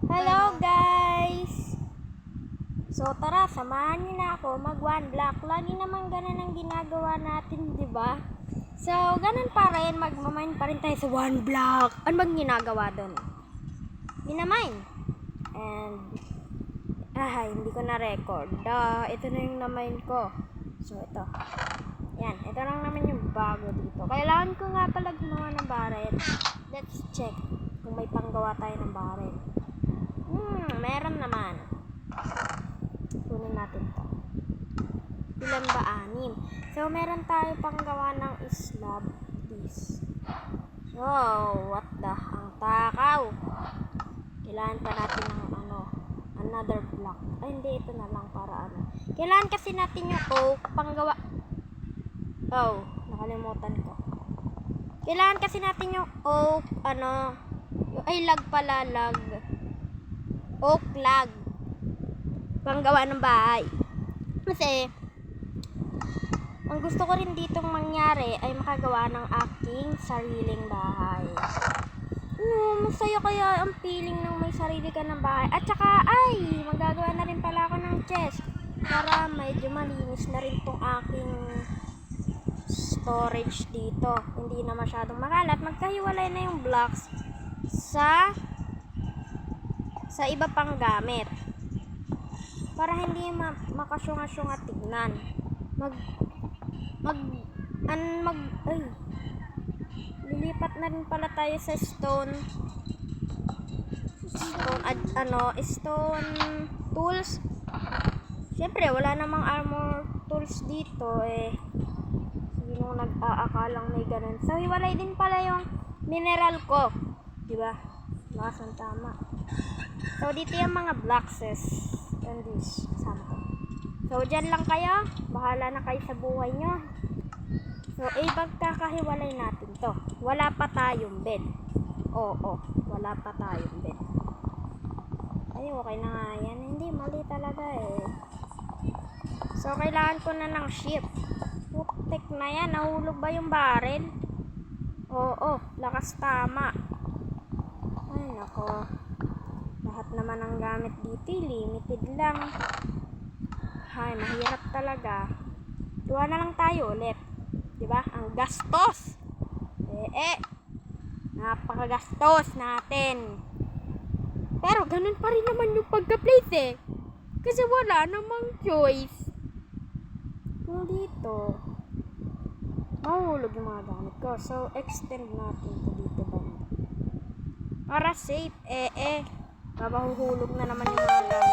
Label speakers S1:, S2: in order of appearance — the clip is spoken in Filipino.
S1: Hello guys! So tara, samahan niyo na ako mag one block. Lagi naman ganun ang ginagawa natin, di ba? So, ganun pa rin, magmamine pa rin tayo sa one block. Ano bang ginagawa doon? Minamine. And, hindi ko na record. Ito na yung namine ko. So, ito. Yan, ito lang naman yung bago dito. Kailangan ko nga pala gumawa ng barrel. Let's check kung may panggawa tayo ng barrel. Meron naman. Kunin natin to. Ilan ba? 6. So, meron tayo panggawa ng slab. This. So, what the? Ang takaw. Kailangan pa natin ng another block. Ay, hindi. Ito na lang para Kailangan kasi natin yung oak panggawa. Oh, nakalimutan ko. Kailangan kasi natin yung oak, lag pala, lag. Oak log. Panggawa ng bahay. Kasi, ang gusto ko rin ditong mangyari ay makagawa ng aking sariling bahay. Masaya kaya ang feeling ng may sarili ka ng bahay. At saka, magagawa na rin pala ako ng chest. Para medyo malinis na rin tong aking storage dito. Hindi na masyadong makalat. Magkahiwalay na yung blocks sa iba pang gamit. Para hindi makasyunga-syunga tignan. Lilipat na rin pala tayo sa stone tools. Siyempre, wala namang armor tools dito Sino nag-aakalang may ganun. So, hiwalay din pala yung mineral ko. Diba? Lakas tama. So, dito yung mga blocks and this. Kasama ko. So, dyan lang kayo. Bahala na kayo sa buhay nyo. So, magkakahiwalay natin to. Wala pa tayong bed. Oo. Wala pa tayong bed. Ay, okay na nga yan. Hindi, mali talaga So, kailangan ko na ng ship. Putik na yan. Nahulog ba yung barrel? Oo. Lakas tama. Ay, nako. Lahat naman ang gamit dito, limited lang. Mahirap talaga. Tuwa na lang tayo ulit. Diba? Ang gastos. Napakagastos natin. Pero ganun pa rin naman yung pagka-place Kasi wala namang choice. Kung dito, mahulog yung mga gamit ko. So, extend natin ito dito banda. Para safe, mahuhulog na naman yung mga gamit.